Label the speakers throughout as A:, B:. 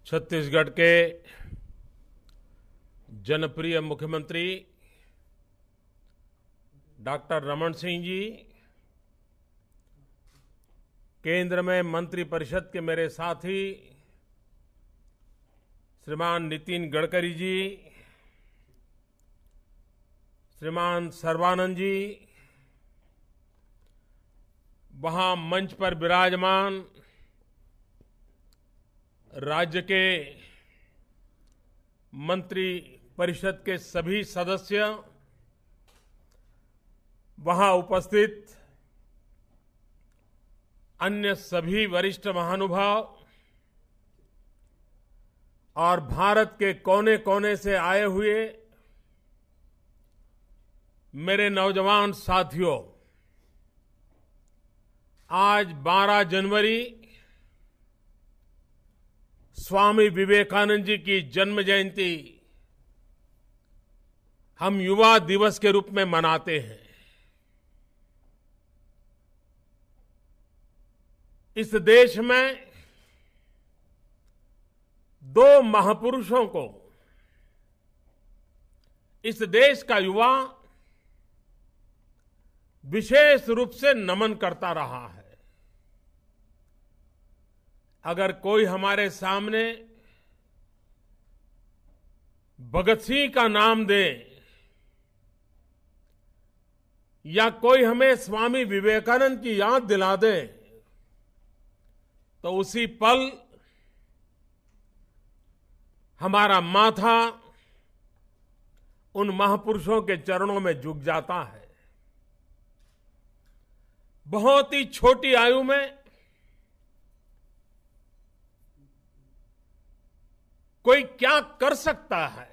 A: छत्तीसगढ़ के जनप्रिय मुख्यमंत्री डॉक्टर रमन सिंह जी, केंद्र में मंत्रिपरिषद के मेरे साथी श्रीमान नितिन गडकरी जी, श्रीमान सर्बानंद जी, वहां मंच पर विराजमान राज्य के मंत्री परिषद के सभी सदस्य, वहां उपस्थित अन्य सभी वरिष्ठ महानुभाव और भारत के कोने कोने से आए हुए मेरे नौजवान साथियों, आज 12 जनवरी स्वामी विवेकानंद जी की जन्म जयंती हम युवा दिवस के रूप में मनाते हैं। इस देश में दो महापुरुषों को इस देश का युवा विशेष रूप से नमन करता रहा है। अगर कोई हमारे सामने भगत सिंह का नाम दे या कोई हमें स्वामी विवेकानंद की याद दिला दे, तो उसी पल हमारा माथा उन महापुरुषों के चरणों में झुक जाता है। बहुत ही छोटी आयु में कोई क्या कर सकता है,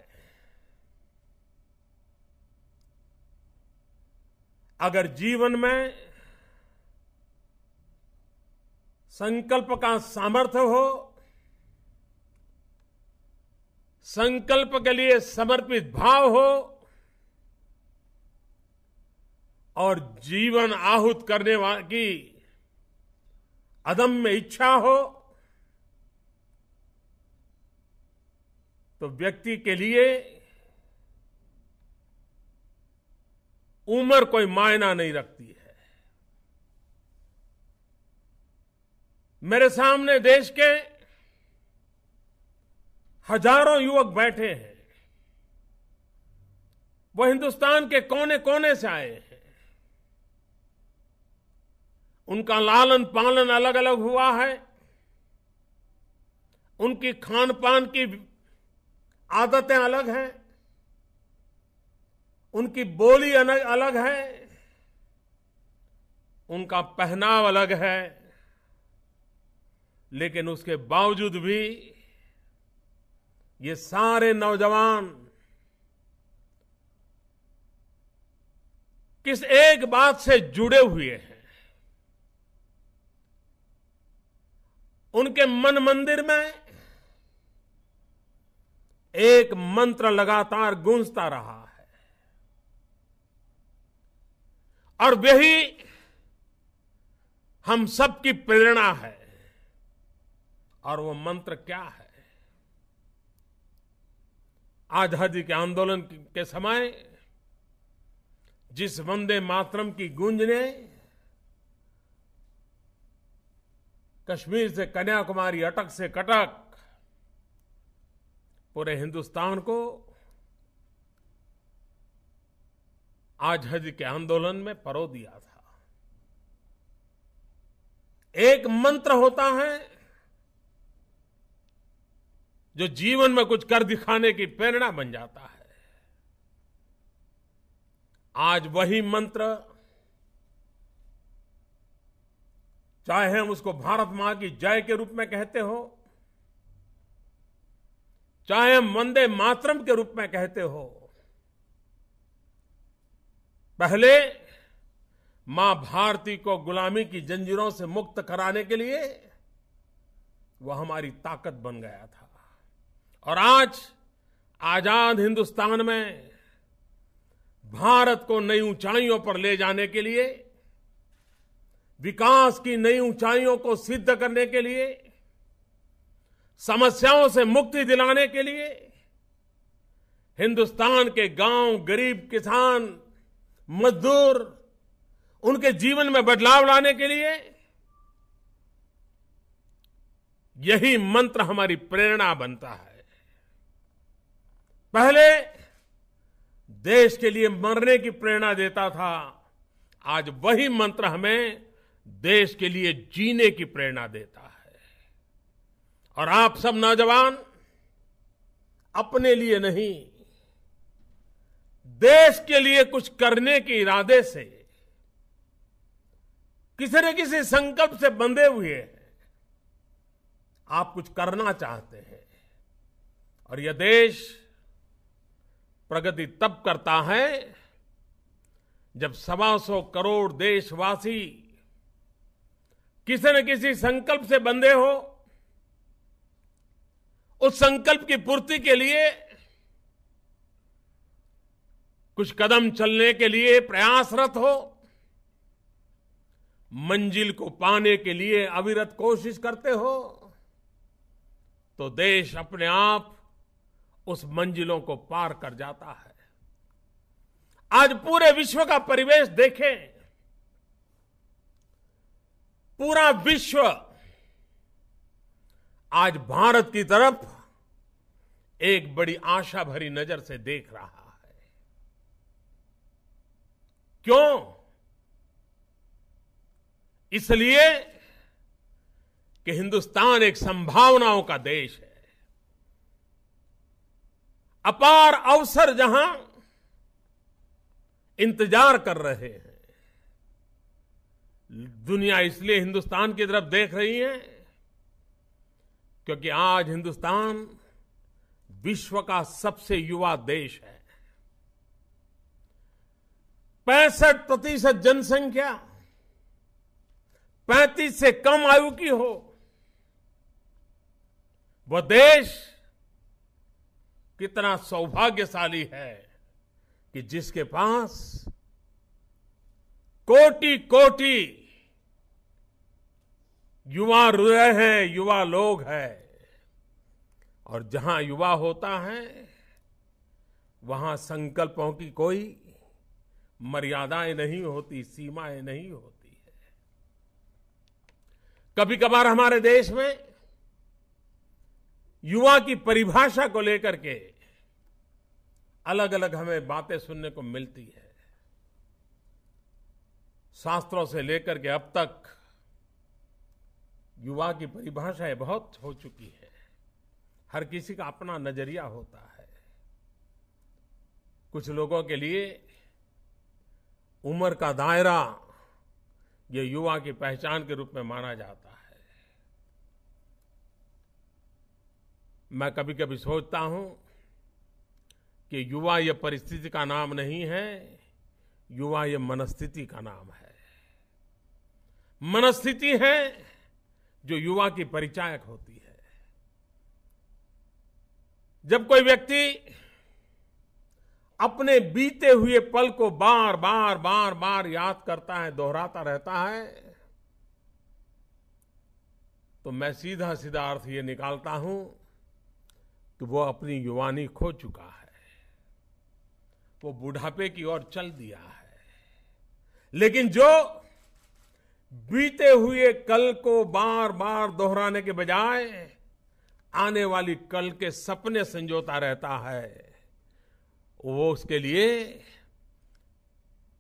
A: अगर जीवन में संकल्प का सामर्थ्य हो, संकल्प के लिए समर्पित भाव हो और जीवन आहूत करने की अदम्य इच्छा हो, तो व्यक्ति के लिए उम्र कोई मायना नहीं रखती है। मेरे सामने देश के हजारों युवक बैठे हैं। वो हिंदुस्तान के कोने कोने से आए हैं। उनका लालन पालन अलग अलग हुआ है। उनकी खान पान की आदतें अलग हैं, उनकी बोली अलग है, उनका पहनाव अलग है, लेकिन उसके बावजूद भी ये सारे नौजवान किस एक बात से जुड़े हुए हैं। उनके मन मंदिर में एक मंत्र लगातार गूंजता रहा है और वही हम सबकी प्रेरणा है। और वो मंत्र क्या है? आजादी के आंदोलन के समय जिस वंदे मातरम की गूंज ने कश्मीर से कन्याकुमारी, अटक से कटक पूरे हिंदुस्तान को आजादी के आंदोलन में परो दिया था। एक मंत्र होता है जो जीवन में कुछ कर दिखाने की प्रेरणा बन जाता है। आज वही मंत्र, चाहे हम उसको भारत मां की जय के रूप में कहते हो, चाहे हम वंदे मातरम के रूप में कहते हो, पहले मां भारती को गुलामी की जंजीरों से मुक्त कराने के लिए वह हमारी ताकत बन गया था। और आज आजाद हिंदुस्तान में भारत को नई ऊंचाइयों पर ले जाने के लिए, विकास की नई ऊंचाइयों को सिद्ध करने के लिए समस्याओं से मुक्ति दिलाने के लिए, हिंदुस्तान के गांव, गरीब किसान, मजदूर, उनके जीवन में बदलाव लाने के लिए यही मंत्र हमारी प्रेरणा बनता है। पहले देश के लिए मरने की प्रेरणा देता था, आज वही मंत्र हमें देश के लिए जीने की प्रेरणा देता है। और आप सब नौजवान अपने लिए नहीं, देश के लिए कुछ करने के इरादे से, किसी न किसी संकल्प से बंधे हुए हैं। आप कुछ करना चाहते हैं और यह देश प्रगति तब करता है जब 125 करोड़ देशवासी किसी न किसी संकल्प से बंधे हो, उस संकल्प की पूर्ति के लिए कुछ कदम चलने के लिए प्रयासरत हो, मंजिल को पाने के लिए अविरत कोशिश करते हो, तो देश अपने आप उस मंजिलों को पार कर जाता है। आज पूरे विश्व का परिवेश देखें, पूरा विश्व आज भारत की तरफ एक बड़ी आशा भरी नजर से देख रहा है। क्यों? इसलिए कि हिंदुस्तान एक संभावनाओं का देश है। अपार अवसर जहां इंतजार कर रहे हैं, दुनिया इसलिए हिंदुस्तान की तरफ देख रही है क्योंकि आज हिंदुस्तान विश्व का सबसे युवा देश है। 65% जनसंख्या 35 से कम आयु की हो, वह देश कितना सौभाग्यशाली है कि जिसके पास कोटि कोटि युवा हृदय हैं, युवा लोग हैं। और जहां युवा होता है वहां संकल्पों की कोई मर्यादाएं नहीं होती, सीमाएं नहीं होती है। कभी कभार हमारे देश में युवा की परिभाषा को लेकर के अलग अलग हमें बातें सुनने को मिलती है। शास्त्रों से लेकर के अब तक युवा की परिभाषाएं बहुत हो चुकी है। हर किसी का अपना नजरिया होता है। कुछ लोगों के लिए उम्र का दायरा ये युवा की पहचान के रूप में माना जाता है। मैं कभी कभी सोचता हूं कि युवा ये परिस्थिति का नाम नहीं है, युवा ये मनस्थिति का नाम है। मनस्थिति है जो युवा की परिचायक होती है। जब कोई व्यक्ति अपने बीते हुए पल को बार बार याद करता है, दोहराता रहता है, तो मैं सीधा सीधा अर्थ ये निकालता हूं कि वो अपनी युवानी खो चुका है, वो बुढ़ापे की ओर चल दिया है। लेकिन जो बीते हुए कल को बार बार दोहराने के बजाय आने वाली कल के सपने संजोता रहता है, वो उसके लिए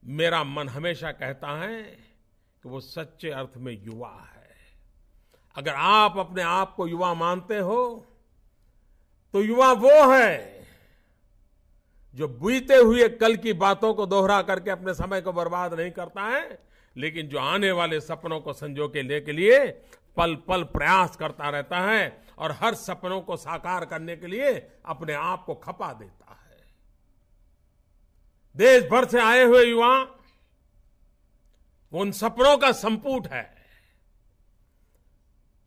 A: मेरा मन हमेशा कहता है कि वो सच्चे अर्थ में युवा है। अगर आप अपने आप को युवा मानते हो तो युवा वो है जो बीते हुए कल की बातों को दोहरा करके अपने समय को बर्बाद नहीं करता है, लेकिन जो आने वाले सपनों को संजो के लिए पल पल प्रयास करता रहता है और हर सपनों को साकार करने के लिए अपने आप को खपा देता है। देश भर से आए हुए युवा उन सपनों का संपुट है।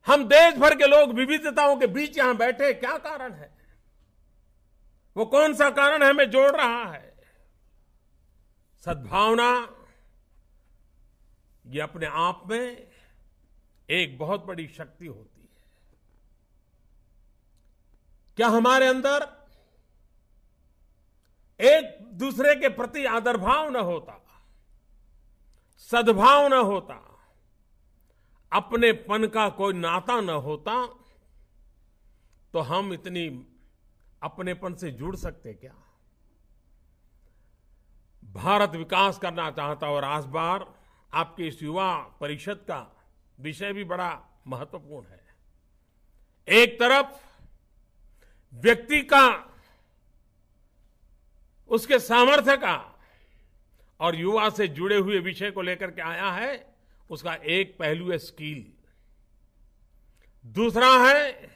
A: हम देश भर के लोग विविधताओं के बीच यहां बैठे, क्या कारण है? वो कौन सा कारण हमें जोड़ रहा है? सद्भावना ये अपने आप में एक बहुत बड़ी शक्ति होती है। क्या हमारे अंदर एक दूसरे के प्रति आदर भाव न होता, सद्भाव न होता, अपनेपन का कोई नाता न होता, तो हम इतनी अपनेपन से जुड़ सकते क्या? भारत विकास करना चाहता और आज बार आपकी इस युवा परिषद का विषय भी बड़ा महत्वपूर्ण है। एक तरफ व्यक्ति का, उसके सामर्थ्य का और युवा से जुड़े हुए विषय को लेकर के आया है, उसका एक पहलू है स्किल, दूसरा है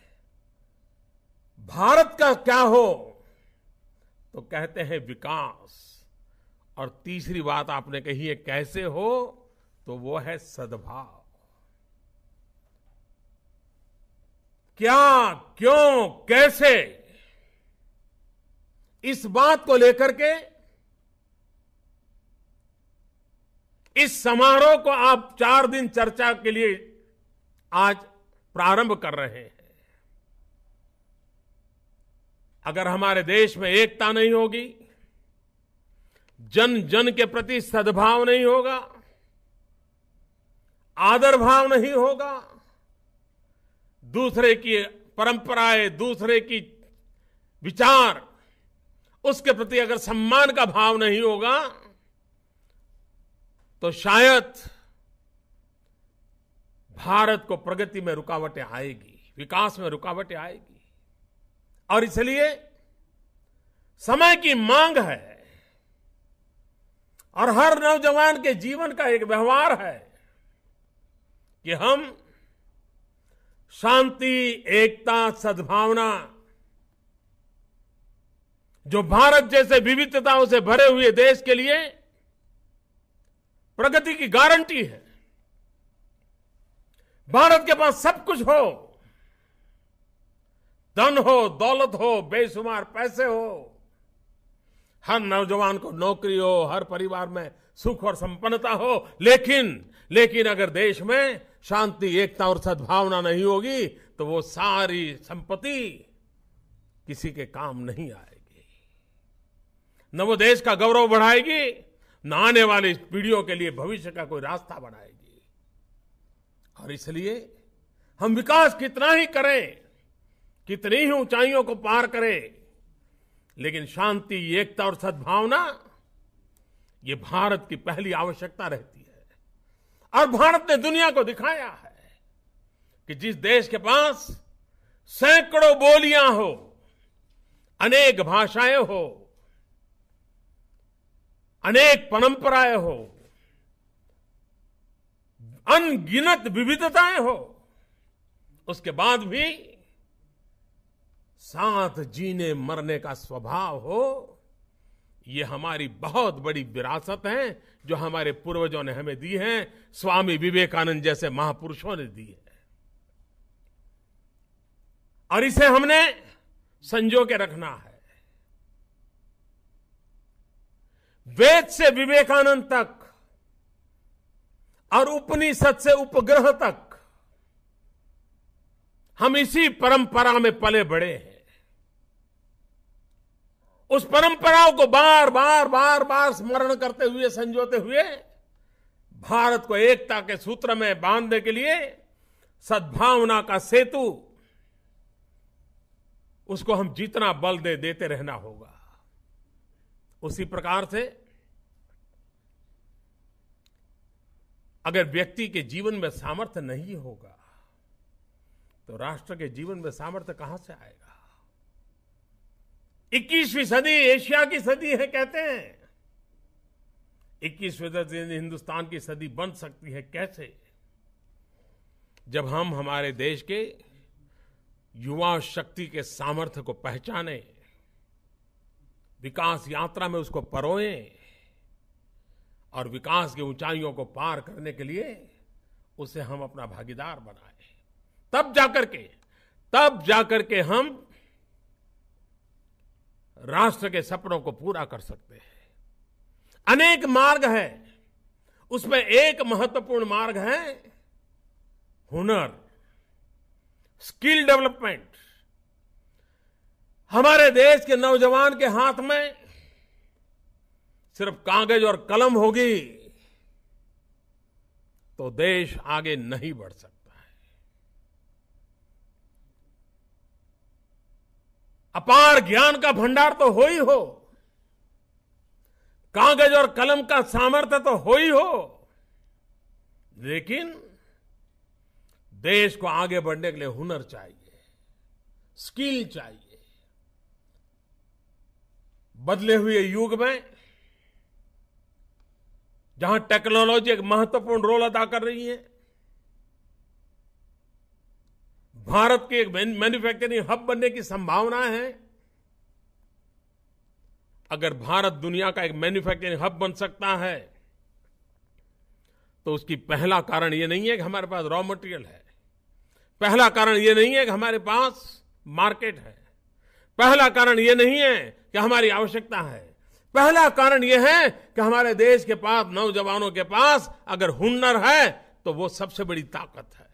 A: भारत का क्या हो तो कहते हैं विकास, और तीसरी बात आपने कही है कैसे हो तो वो है सद्भाव। क्या, क्यों, कैसे, इस बात को लेकर के इस समारोह को आप 4 दिन चर्चा के लिए आज प्रारंभ कर रहे हैं। अगर हमारे देश में एकता नहीं होगी, जन जन के प्रति सद्भाव नहीं होगा, आदर भाव नहीं होगा, दूसरे की परंपराएं, दूसरे की विचार, उसके प्रति अगर सम्मान का भाव नहीं होगा, तो शायद भारत को प्रगति में रुकावटें आएगी, विकास में रुकावटें आएगी। और इसलिए समय की मांग है और हर नौजवान के जीवन का एक व्यवहार है कि हम शांति, एकता, सद्भावना, जो भारत जैसे विविधताओं से भरे हुए देश के लिए प्रगति की गारंटी है। भारत के पास सब कुछ हो, धन हो, दौलत हो, बेशुमार पैसे हो, हर नौजवान को नौकरी हो, हर परिवार में सुख और संपन्नता हो, लेकिन अगर देश में शांति, एकता और सद्भावना नहीं होगी तो वो सारी संपत्ति किसी के काम नहीं आएगी, न वो देश का गौरव बढ़ाएगी, न आने वाली पीढ़ियों के लिए भविष्य का कोई रास्ता बनाएगी। और इसलिए हम विकास कितना ही करें, कितनी ही ऊंचाइयों को पार करें, लेकिन शांति, एकता और सद्भावना ये भारत की पहली आवश्यकता रहती है। और भारत ने दुनिया को दिखाया है कि जिस देश के पास सैकड़ों बोलियां हो, अनेक भाषाएं हो, अनेक परंपराएं हो, अनगिनत विविधताएं हो, उसके बाद भी साथ जीने मरने का स्वभाव हो, ये हमारी बहुत बड़ी विरासत है जो हमारे पूर्वजों ने हमें दी है, स्वामी विवेकानंद जैसे महापुरुषों ने दी है। और इसे हमने संजो के रखना है। वेद से विवेकानंद तक और उपनिषद से उपग्रह तक हम इसी परंपरा में पले बढ़े हैं। उस परंपराओं को बार बार स्मरण करते हुए, संजोते हुए भारत को एकता के सूत्र में बांधने के लिए सद्भावना का सेतु, उसको हम जितना बल देते रहना होगा। उसी प्रकार से अगर व्यक्ति के जीवन में सामर्थ्य नहीं होगा तो राष्ट्र के जीवन में सामर्थ्य कहां से आएगा? 21वीं सदी एशिया की सदी है कहते हैं। 21वीं सदी हिंदुस्तान की सदी बन सकती है कैसे? जब हम हमारे देश के युवा शक्ति के सामर्थ्य को पहचाने, विकास यात्रा में उसको परोएं और विकास की ऊंचाइयों को पार करने के लिए उसे हम अपना भागीदार बनाएं, तब जाकर के हम राष्ट्र के सपनों को पूरा कर सकते हैं। अनेक मार्ग है, उसमें एक महत्वपूर्ण मार्ग है हुनर, स्किल डेवलपमेंट। हमारे देश के नौजवान के हाथ में सिर्फ कागज और कलम होगी तो देश आगे नहीं बढ़ सकता है। अपार ज्ञान का भंडार तो हो ही हो, कागज और कलम का सामर्थ्य तो हो ही हो, लेकिन देश को आगे बढ़ने के लिए हुनर चाहिए, स्किल चाहिए। बदले हुए युग में जहां टेक्नोलॉजी एक महत्वपूर्ण रोल अदा कर रही है, भारत के एक मैन्युफैक्चरिंग हब बनने की संभावना है। अगर भारत दुनिया का एक मैन्युफैक्चरिंग हब बन सकता है तो उसकी पहला कारण यह नहीं है कि हमारे पास रॉ मटेरियल है, पहला कारण यह नहीं है कि हमारे पास मार्केट है, पहला कारण यह नहीं है कि हमारी आवश्यकता है, पहला कारण यह है कि हमारे देश के पास, नौजवानों के पास अगर हुनर है तो वो सबसे बड़ी ताकत है।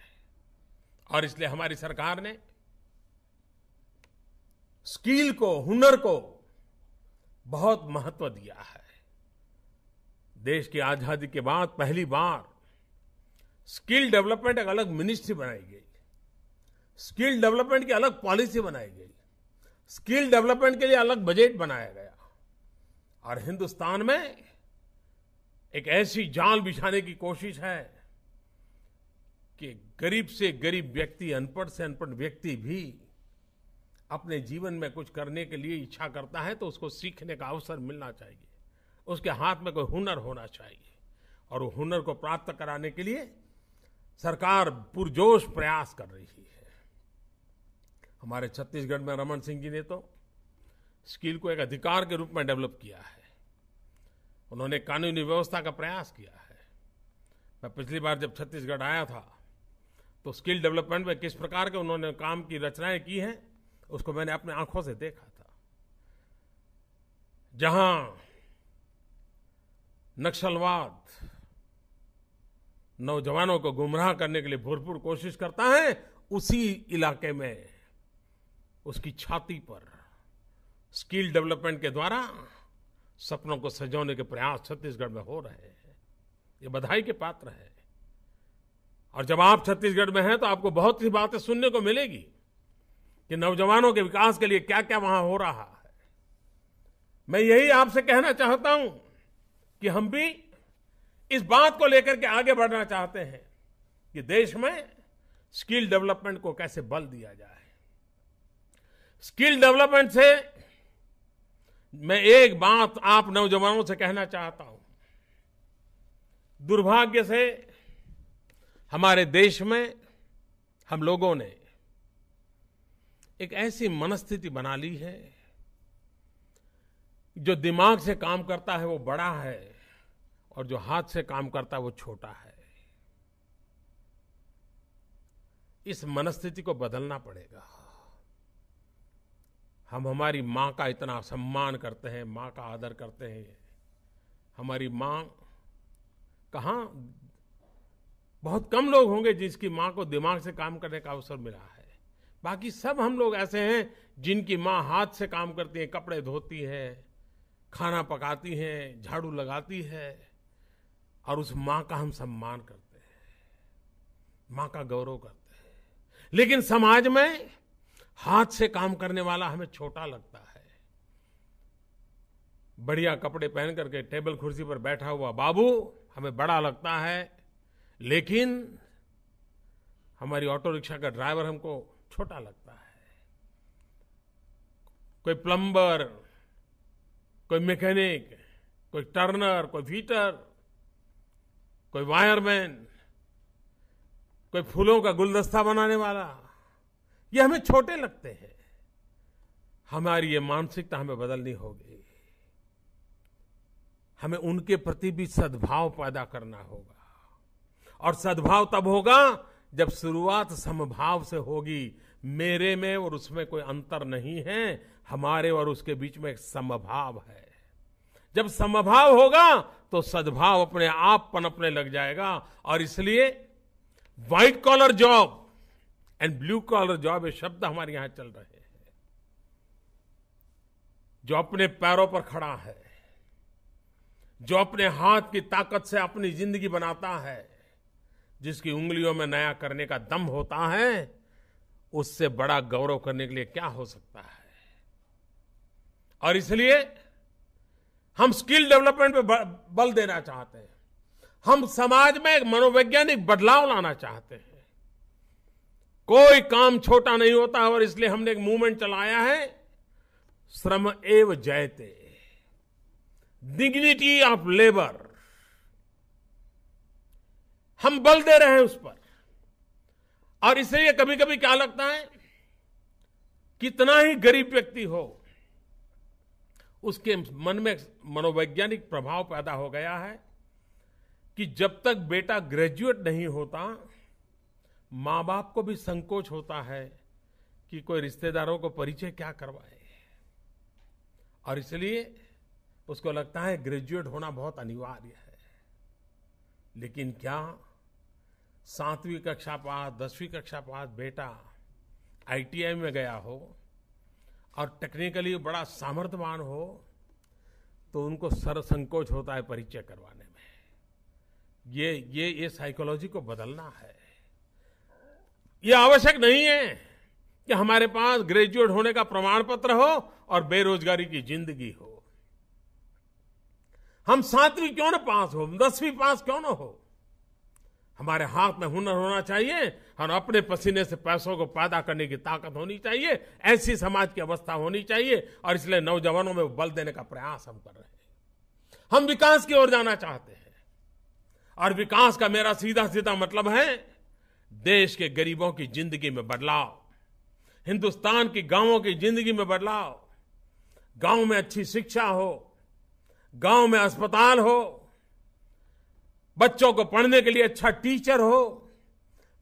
A: और इसलिए हमारी सरकार ने स्किल को, हुनर को बहुत महत्व दिया है। देश की आजादी के बाद पहली बार स्किल डेवलपमेंट एक अलग मिनिस्ट्री बनाई गई, स्किल डेवलपमेंट की अलग पॉलिसी बनाई गई, स्किल डेवलपमेंट के लिए अलग बजट बनाया गया। और हिंदुस्तान में एक ऐसी जाल बिछाने की कोशिश है कि गरीब से गरीब व्यक्ति, अनपढ़ से अनपढ़ व्यक्ति भी अपने जीवन में कुछ करने के लिए इच्छा करता है तो उसको सीखने का अवसर मिलना चाहिए, उसके हाथ में कोई हुनर होना चाहिए। और वो हुनर को प्राप्त कराने के लिए सरकार पुरजोश प्रयास कर रही है। हमारे छत्तीसगढ़ में रमन सिंह जी ने तो स्किल को एक अधिकार के रूप में डेवलप किया है। उन्होंने कानूनी व्यवस्था का प्रयास किया है। मैं पिछली बार जब छत्तीसगढ़ आया था तो स्किल डेवलपमेंट में किस प्रकार के उन्होंने काम की रचनाएं की हैं उसको मैंने अपने आंखों से देखा था। जहां नक्सलवाद नौजवानों को गुमराह करने के लिए भरपूर कोशिश करता है, उसी इलाके में उसकी छाती पर स्किल डेवलपमेंट के द्वारा सपनों को सजोने के प्रयास छत्तीसगढ़ में हो रहे हैं। ये बधाई के पात्र है। और जब आप छत्तीसगढ़ में हैं तो आपको बहुत सी बातें सुनने को मिलेगी कि नौजवानों के विकास के लिए क्या क्या वहां हो रहा है। मैं यही आपसे कहना चाहता हूं कि हम भी इस बात को लेकर के आगे बढ़ना चाहते हैं कि देश में स्किल डेवलपमेंट को कैसे बल दिया जाए। स्किल डेवलपमेंट से मैं एक बात आप नौजवानों से कहना चाहता हूं। दुर्भाग्य से हमारे देश में हम लोगों ने एक ऐसी मनस्थिति बना ली है, जो दिमाग से काम करता है वो बड़ा है और जो हाथ से काम करता है वो छोटा है। इस मनस्थिति को बदलना पड़ेगा। हम हमारी मां का इतना सम्मान करते हैं, मां का आदर करते हैं। हमारी मां कहां, बहुत कम लोग होंगे जिसकी मां को दिमाग से काम करने का अवसर मिला है। बाकी सब हम लोग ऐसे हैं जिनकी मां हाथ से काम करती है, कपड़े धोती है, खाना पकाती है, झाड़ू लगाती है, और उस मां का हम सम्मान करते हैं, मां का गौरव करते हैं। लेकिन समाज में हाथ से काम करने वाला हमें छोटा लगता है। बढ़िया कपड़े पहन करके टेबल कुर्सी पर बैठा हुआ बाबू हमें बड़ा लगता है, लेकिन हमारी ऑटो रिक्शा का ड्राइवर हमको छोटा लगता है। कोई प्लम्बर, कोई मैकेनिक, कोई टर्नर, कोई फीटर, कोई वायरमैन, कोई फूलों का गुलदस्ता बनाने वाला, ये हमें छोटे लगते हैं। हमारी ये मानसिकता हमें बदलनी होगी। हमें उनके प्रति भी सद्भाव पैदा करना होगा, और सद्भाव तब होगा जब शुरुआत समभाव से होगी। मेरे में और उसमें कोई अंतर नहीं है, हमारे और उसके बीच में एक समभाव है। जब समभाव होगा तो सद्भाव अपने आप पनपने लग जाएगा। और इसलिए white collar job and blue collar job, ये शब्द हमारे यहां चल रहे हैं। जो अपने पैरों पर खड़ा है, जो अपने हाथ की ताकत से अपनी जिंदगी बनाता है, जिसकी उंगलियों में नया करने का दम होता है, उससे बड़ा गौरव करने के लिए क्या हो सकता है। और इसलिए हम स्किल डेवलपमेंट पे बल देना चाहते हैं। हम समाज में एक मनोवैज्ञानिक बदलाव लाना चाहते हैं। कोई काम छोटा नहीं होता और इसलिए हमने एक मूवमेंट चलाया है, श्रम एव जयते, डिग्निटी ऑफ लेबर। हम बल दे रहे हैं उस पर। और इसलिए कभी कभी क्या लगता है, कितना ही गरीब व्यक्ति हो, उसके मन में मनोवैज्ञानिक प्रभाव पैदा हो गया है कि जब तक बेटा ग्रेजुएट नहीं होता, मां बाप को भी संकोच होता है कि कोई रिश्तेदारों को परिचय क्या करवाए। और इसलिए उसको लगता है ग्रेजुएट होना बहुत अनिवार्य है। लेकिन क्या 7वीं कक्षा पास, 10वीं कक्षा पास बेटा आईटीआई में गया हो और टेक्निकली बड़ा सामर्थ्यवान हो, तो उनको संकोच होता है परिचय करवाने में। ये साइकोलॉजी को बदलना है। ये आवश्यक नहीं है कि हमारे पास ग्रेजुएट होने का प्रमाण पत्र हो और बेरोजगारी की जिंदगी हो। हम 7वीं क्यों ना पास हो, 10वीं पास क्यों ना हो, हमारे हाथ में हुनर होना चाहिए और अपने पसीने से पैसों को पैदा करने की ताकत होनी चाहिए। ऐसी समाज की अवस्था होनी चाहिए। और इसलिए नौजवानों में बल देने का प्रयास हम कर रहे हैं। हम विकास की ओर जाना चाहते हैं। और विकास का मेरा सीधा सीधा मतलब है देश के गरीबों की जिंदगी में बदलाव, हिंदुस्तान की गांवों की जिंदगी में बदलाव, गांव में अच्छी शिक्षा हो, गांव में अस्पताल हो, बच्चों को पढ़ने के लिए अच्छा टीचर हो,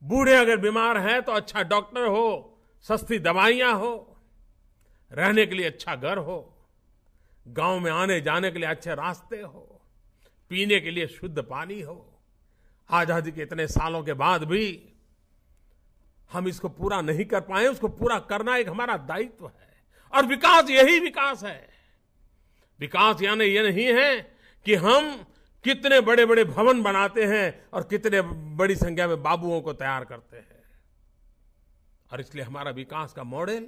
A: बूढ़े अगर बीमार हैं तो अच्छा डॉक्टर हो, सस्ती दवाइयां हो, रहने के लिए अच्छा घर हो, गांव में आने जाने के लिए अच्छे रास्ते हो, पीने के लिए शुद्ध पानी हो। आजादी के इतने सालों के बाद भी हम इसको पूरा नहीं कर पाए। उसको पूरा करना एक हमारा दायित्व है। और विकास यही विकास है। विकास यानी ये नहीं है कि हम कितने बड़े बड़े भवन बनाते हैं और कितने बड़ी संख्या में बाबुओं को तैयार करते हैं। और इसलिए हमारा विकास का मॉडल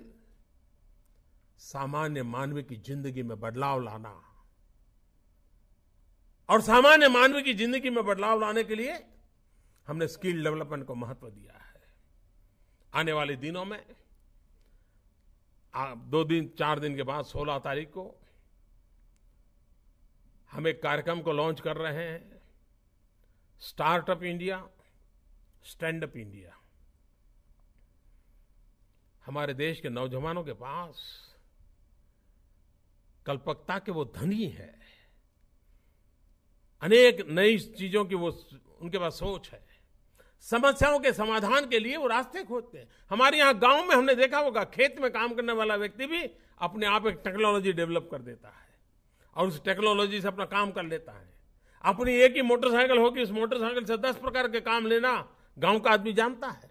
A: सामान्य मानव की जिंदगी में बदलाव लाना। और सामान्य मानव की जिंदगी में बदलाव लाने के लिए हमने स्किल डेवलपमेंट को महत्व दिया है। आने वाले दिनों में 4 दिन के बाद 16 तारीख को हम एक कार्यक्रम को लॉन्च कर रहे हैं, startup India, stand up India. हमारे देश के नौजवानों के पास कल्पकता के वो धनी है, अनेक नई चीजों की वो उनके पास सोच है, समस्याओं के समाधान के लिए वो रास्ते खोजते हैं। हमारे यहाँ गांव में हमने देखा होगा, खेत में काम करने वाला व्यक्ति भी अपने आप एक टेक्नोलॉजी डेवलप कर देता है और उस टेक्नोलॉजी से अपना काम कर लेता है। अपनी एक ही मोटरसाइकिल होगी, उस मोटरसाइकिल से 10 प्रकार के काम लेना गांव का आदमी जानता है।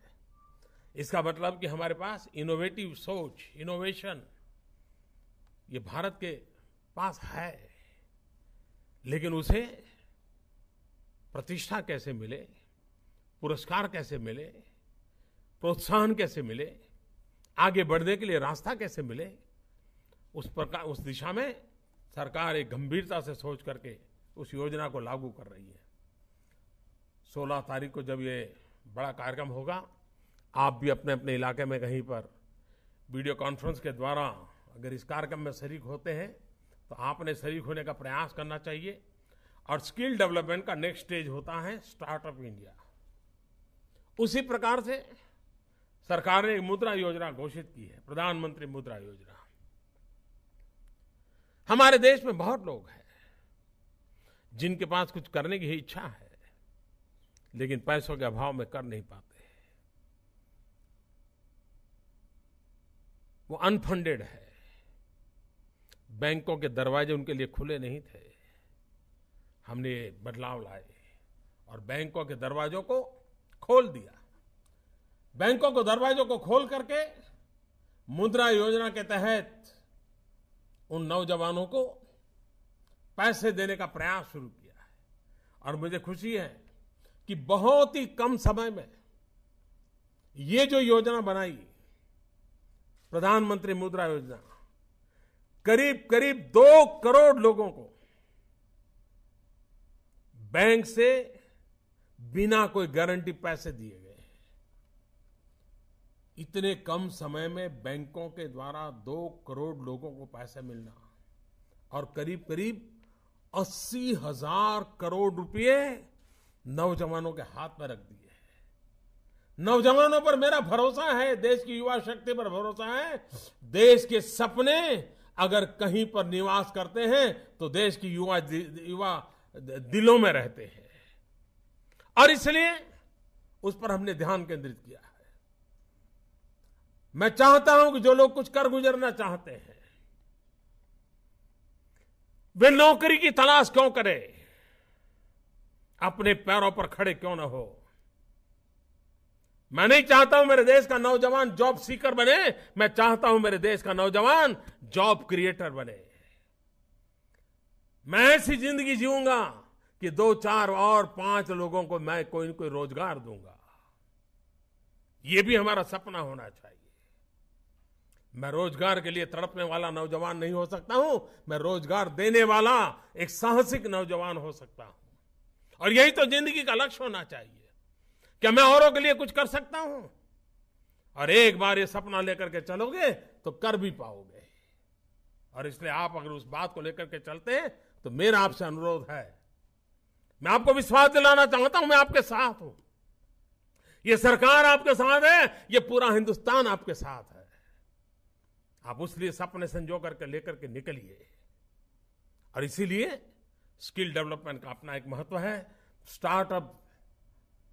A: इसका मतलब कि हमारे पास इनोवेटिव सोच, इनोवेशन, ये भारत के पास है। लेकिन उसे प्रतिष्ठा कैसे मिले, पुरस्कार कैसे मिले, प्रोत्साहन कैसे मिले, आगे बढ़ने के लिए रास्ता कैसे मिले, उस दिशा में सरकार एक गंभीरता से सोच करके उस योजना को लागू कर रही है। 16 तारीख को जब ये बड़ा कार्यक्रम होगा, आप भी अपने अपने इलाके में कहीं पर वीडियो कॉन्फ्रेंस के द्वारा अगर इस कार्यक्रम में शरीक होते हैं तो आपने शरीक होने का प्रयास करना चाहिए। और स्किल डेवलपमेंट का नेक्स्ट स्टेज होता है स्टार्टअप इंडिया। उसी प्रकार से सरकार ने एक मुद्रा योजना घोषित की है, प्रधानमंत्री मुद्रा योजना। हमारे देश में बहुत लोग हैं जिनके पास कुछ करने की इच्छा है, लेकिन पैसों के अभाव में कर नहीं पाते। वो अनफंडेड है, बैंकों के दरवाजे उनके लिए खुले नहीं थे। हमने बदलाव लाए और बैंकों के दरवाजों को खोल दिया। बैंकों के दरवाजों को खोल करके मुद्रा योजना के तहत उन नौजवानों को पैसे देने का प्रयास शुरू किया है। और मुझे खुशी है कि बहुत ही कम समय में ये जो योजना बनाई, प्रधानमंत्री मुद्रा योजना, करीब करीब 2 करोड़ लोगों को बैंक से बिना कोई गारंटी पैसे दिए गए। इतने कम समय में बैंकों के द्वारा 2 करोड़ लोगों को पैसे मिलना और करीब करीब 80,000 करोड़ रुपए नौजवानों के हाथ में रख दिए। नौजवानों पर मेरा भरोसा है, देश की युवा शक्ति पर भरोसा है। देश के सपने अगर कहीं पर निवास करते हैं तो देश की युवा दिलों में रहते हैं, और इसलिए उस पर हमने ध्यान केंद्रित किया है। मैं चाहता हूं कि जो लोग कुछ कर गुजरना चाहते हैं वे नौकरी की तलाश क्यों करें, अपने पैरों पर खड़े क्यों न हो। मैं नहीं चाहता हूं मेरे देश का नौजवान जॉब सीकर बने, मैं चाहता हूं मेरे देश का नौजवान जॉब क्रिएटर बने। मैं ऐसी जिंदगी जीऊंगा कि 2, 4 और 5 लोगों को मैं कोई न कोई रोजगार दूंगा। ये भी हमारा सपना होना चाहिए। मैं रोजगार के लिए तड़पने वाला नौजवान नहीं हो सकता हूं, मैं रोजगार देने वाला एक साहसिक नौजवान हो सकता हूं। और यही तो जिंदगी का लक्ष्य होना चाहिए। क्या मैं औरों के लिए कुछ कर सकता हूं? और एक बार ये सपना लेकर के चलोगे तो कर भी पाओगे। और इसलिए आप अगर उस बात को लेकर के चलते हैं तो मेरा आपसे अनुरोध है, मैं आपको विश्वास दिलाना चाहता हूं, मैं आपके साथ हूं। ये सरकार आपके साथ है, ये पूरा हिंदुस्तान आपके साथ है। आप उस लिए सपने संजो करके लेकर के निकलिए। और इसीलिए स्किल डेवलपमेंट का अपना एक महत्व है, startup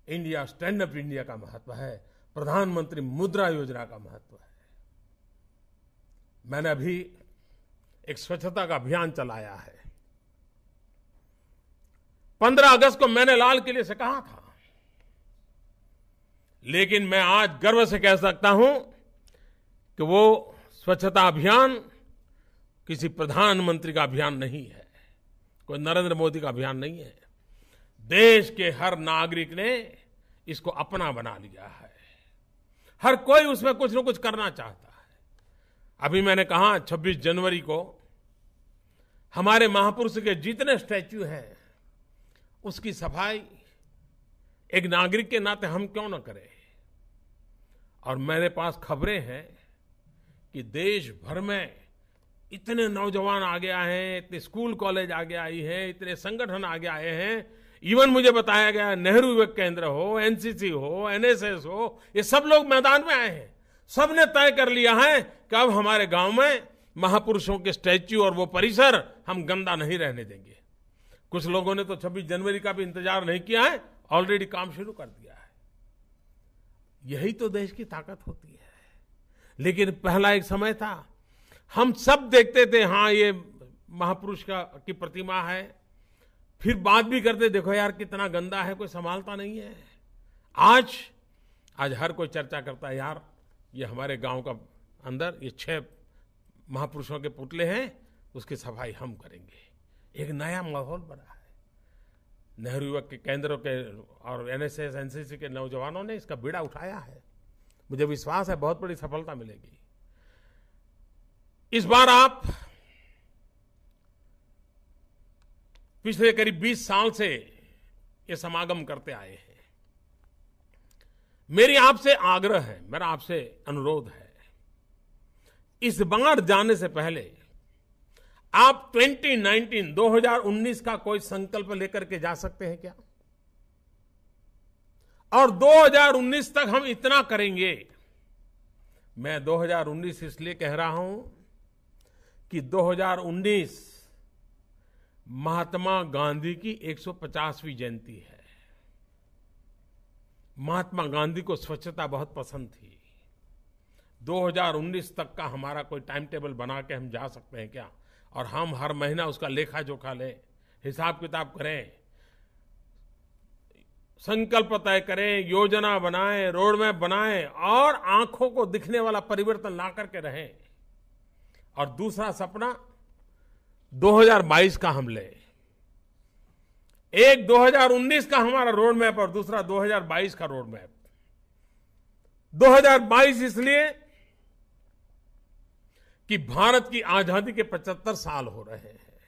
A: India, stand up India का महत्व है, प्रधानमंत्री मुद्रा योजना का महत्व है। मैंने अभी एक स्वच्छता का अभियान चलाया है। 15 अगस्त को मैंने लाल किले से कहा था, लेकिन मैं आज गर्व से कह सकता हूं कि वो स्वच्छता अभियान किसी प्रधानमंत्री का अभियान नहीं है, कोई नरेंद्र मोदी का अभियान नहीं है। देश के हर नागरिक ने इसको अपना बना लिया है। हर कोई उसमें कुछ न कुछ करना चाहता है। अभी मैंने कहा 26 जनवरी को हमारे महापुरुष के जितने स्टैच्यू हैं उसकी सफाई एक नागरिक के नाते हम क्यों न करें। और मेरे पास खबरें हैं कि देश भर में इतने नौजवान आगे आए हैं, इतने स्कूल कॉलेज आगे आई हैं, इतने संगठन आगे आए हैं। इवन मुझे बताया गया नेहरू युवा केंद्र हो, एनसीसी हो, एनएसएस हो, ये सब लोग मैदान में आए हैं। सबने तय कर लिया है कि अब हमारे गांव में महापुरुषों के स्टैच्यू और वो परिसर हम गंदा नहीं रहने देंगे। कुछ लोगों ने तो 26 जनवरी का भी इंतजार नहीं किया है, ऑलरेडी काम शुरू कर दिया है। यही तो देश की ताकत होती है। लेकिन पहला एक समय था, हम सब देखते थे हाँ ये महापुरुष की प्रतिमा है, फिर बात भी करते देखो यार कितना गंदा है, कोई संभालता नहीं है। आज हर कोई चर्चा करता है यार ये हमारे गांव का अंदर ये 6 महापुरुषों के पुतले हैं, उसकी सफाई हम करेंगे। एक नया माहौल बना है। नेहरू युवा के केंद्रों के और एनएसएस एनसीसी के नौजवानों ने इसका बीड़ा उठाया है। मुझे विश्वास है बहुत बड़ी सफलता मिलेगी। इस बार आप पिछले करीब 20 साल से ये समागम करते आए हैं। मेरी आपसे आग्रह है, मेरा आपसे अनुरोध है, इस बार जाने से पहले आप 2019 का कोई संकल्प लेकर के जा सकते हैं क्या? और 2019 तक हम इतना करेंगे। मैं 2019 इसलिए कह रहा हूं कि 2019 महात्मा गांधी की 150वीं जयंती है। महात्मा गांधी को स्वच्छता बहुत पसंद थी। 2019 तक का हमारा कोई टाइम टेबल बना के हम जा सकते हैं क्या? और हम हर महीना उसका लेखा जोखा लें, हिसाब किताब करें, संकल्प तय करें, योजना बनाएं, रोड मैप बनाएं और आंखों को दिखने वाला परिवर्तन ला करके रहें। और दूसरा सपना 2022 का हम लें, एक 2019 का हमारा रोड मैप और दूसरा 2022 का रोड मैप। 2022 इसलिए कि भारत की आजादी के 75 साल हो रहे हैं।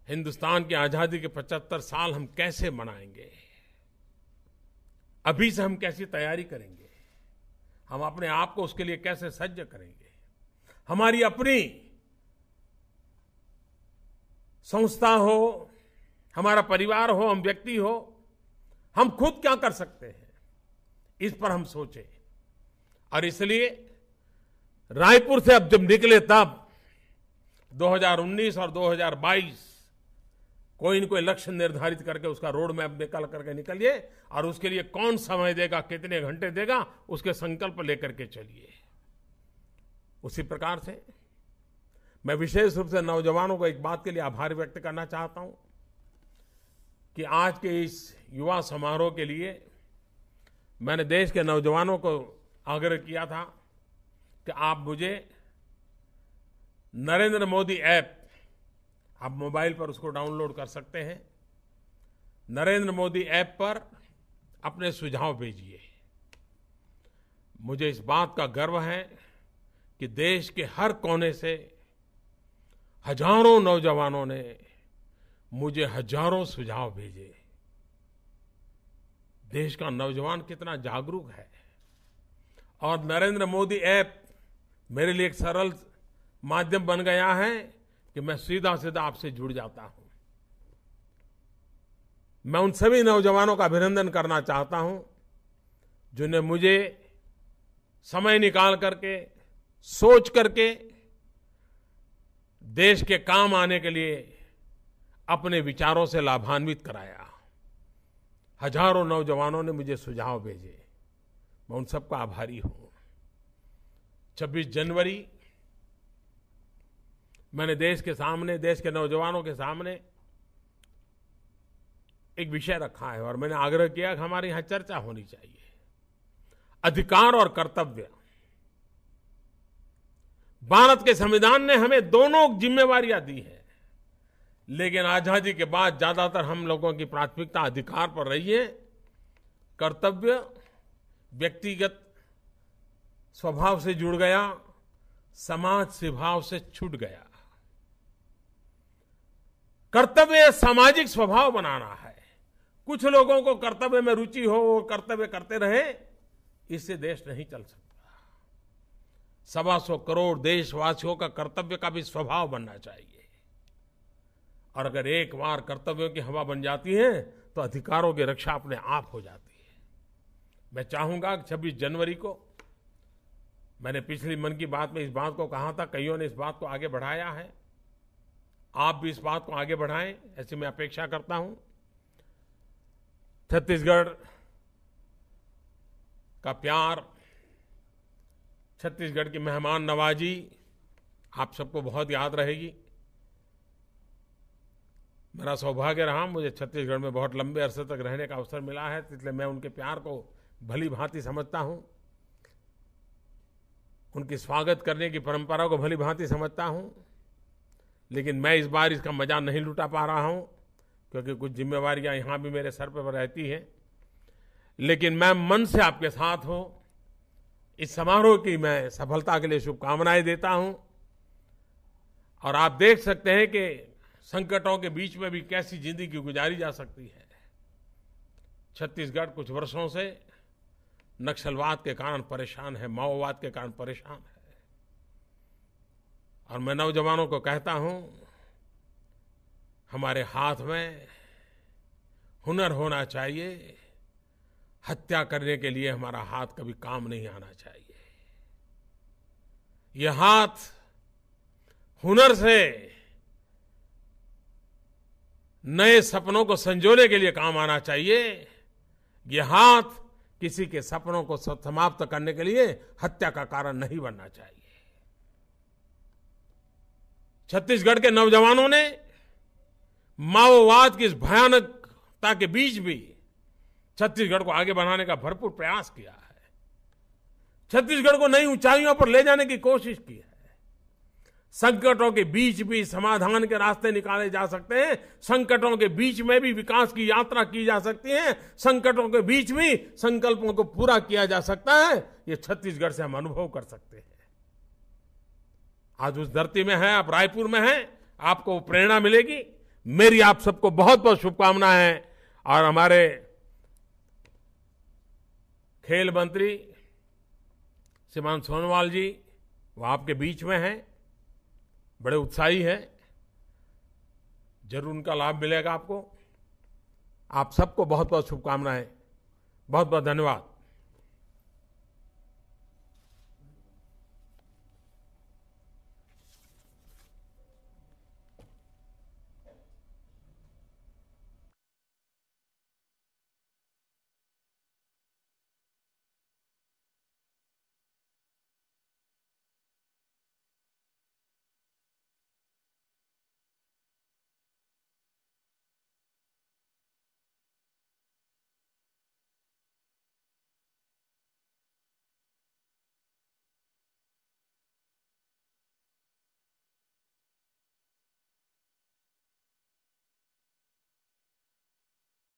A: हिंदुस्तान की आजादी के 75 साल हम कैसे मनाएंगे, अभी से हम कैसी तैयारी करेंगे, हम अपने आप को उसके लिए कैसे सज्ज करेंगे, हमारी अपनी संस्था हो, हमारा परिवार हो, हम व्यक्ति हो, हम खुद क्या कर सकते हैं, इस पर हम सोचें। और इसलिए रायपुर से अब जब निकले तब 2019 और 2022 कोई न कोई लक्ष्य निर्धारित करके उसका रोड मैप निकाल करके निकलिए और उसके लिए कौन समय देगा, कितने घंटे देगा, उसके संकल्प लेकर के चलिए। उसी प्रकार से मैं विशेष रूप से नौजवानों को एक बात के लिए आभार व्यक्त करना चाहता हूं कि आज के इस युवा समारोह के लिए मैंने देश के नौजवानों को आग्रह किया था कि आप मुझे नरेंद्र मोदी ऐप, आप मोबाइल पर उसको डाउनलोड कर सकते हैं, नरेंद्र मोदी ऐप पर अपने सुझाव भेजिए। मुझे इस बात का गर्व है कि देश के हर कोने से हजारों नौजवानों ने मुझे हजारों सुझाव भेजे। देश का नौजवान कितना जागरूक है और नरेंद्र मोदी ऐप मेरे लिए एक सरल माध्यम बन गया है कि मैं सीधा सीधा आपसे जुड़ जाता हूं। मैं उन सभी नौजवानों का अभिनंदन करना चाहता हूं जिन्हें मुझे समय निकाल करके, सोच करके देश के काम आने के लिए अपने विचारों से लाभान्वित कराया। हजारों नौजवानों ने मुझे सुझाव भेजे, मैं उन सबका आभारी हूं। 26 जनवरी मैंने देश के सामने, देश के नौजवानों के सामने एक विषय रखा है और मैंने आग्रह किया कि हमारे यहां चर्चा होनी चाहिए। अधिकार और कर्तव्य। भारत के संविधान ने हमें दोनों जिम्मेवारियां दी हैं, लेकिन आजादी के बाद ज्यादातर हम लोगों की प्राथमिकता अधिकार पर रही है। कर्तव्य व्यक्तिगत स्वभाव से जुड़ गया, समाज स्वभाव से छूट गया। कर्तव्य सामाजिक स्वभाव बनाना है। कुछ लोगों को कर्तव्य में रुचि हो, वो कर्तव्य करते रहे, इससे देश नहीं चल सकता। 125 करोड़ देशवासियों का कर्तव्य का भी स्वभाव बनना चाहिए। और अगर एक बार कर्तव्यों की हवा बन जाती है तो अधिकारों की रक्षा अपने आप हो जाती है। मैं चाहूंगा कि 26 जनवरी को, मैंने पिछली मन की बात में इस बात को कहा था, कईयों ने इस बात को आगे बढ़ाया है, आप भी इस बात को आगे बढ़ाएं, ऐसी मैं अपेक्षा करता हूं। छत्तीसगढ़ का प्यार, छत्तीसगढ़ की मेहमान नवाजी आप सबको बहुत याद रहेगी। मेरा सौभाग्य रहा, मुझे छत्तीसगढ़ में बहुत लंबे अरसे तक रहने का अवसर मिला है, इसलिए मैं उनके प्यार को भली भांति समझता हूं, उनकी स्वागत करने की परंपरा को भली भांति समझता हूं। लेकिन मैं इस बार इसका मजा नहीं लुटा पा रहा हूं क्योंकि कुछ जिम्मेवारियां यहां भी मेरे सर पर रहती हैं। लेकिन मैं मन से आपके साथ हूं। इस समारोह की मैं सफलता के लिए शुभकामनाएं देता हूं। और आप देख सकते हैं कि संकटों के बीच में भी कैसी जिंदगी गुजारी जा सकती है। छत्तीसगढ़ कुछ वर्षों से नक्सलवाद के कारण परेशान है, माओवाद के कारण परेशान है। और मैं नौजवानों को कहता हूं, हमारे हाथ में हुनर होना चाहिए। हत्या करने के लिए हमारा हाथ कभी काम नहीं आना चाहिए। यह हाथ हुनर से नए सपनों को संजोने के लिए काम आना चाहिए। यह हाथ किसी के सपनों को समाप्त करने के लिए हत्या का कारण नहीं बनना चाहिए। छत्तीसगढ़ के नौजवानों ने माओवाद की इस भयानकता के बीच भी छत्तीसगढ़ को आगे बढ़ाने का भरपूर प्रयास किया है। छत्तीसगढ़ को नई ऊंचाइयों पर ले जाने की कोशिश की है। संकटों के बीच भी समाधान के रास्ते निकाले जा सकते हैं, संकटों के बीच में भी विकास की यात्रा की जा सकती है, संकटों के बीच भी संकल्पों को पूरा किया जा सकता है। ये छत्तीसगढ़ से हम अनुभव कर सकते हैं। आज उस धरती में है, आप रायपुर में हैं, आपको प्रेरणा मिलेगी। मेरी आप सबको बहुत बहुत शुभकामनाएं। और हमारे खेल मंत्री श्रीमान सोनोवाल जी, वो आपके बीच में हैं, बड़े उत्साही हैं, जरूर उनका लाभ मिलेगा आपको। आप सबको बहुत बहुत शुभकामनाएं। बहुत बहुत धन्यवाद।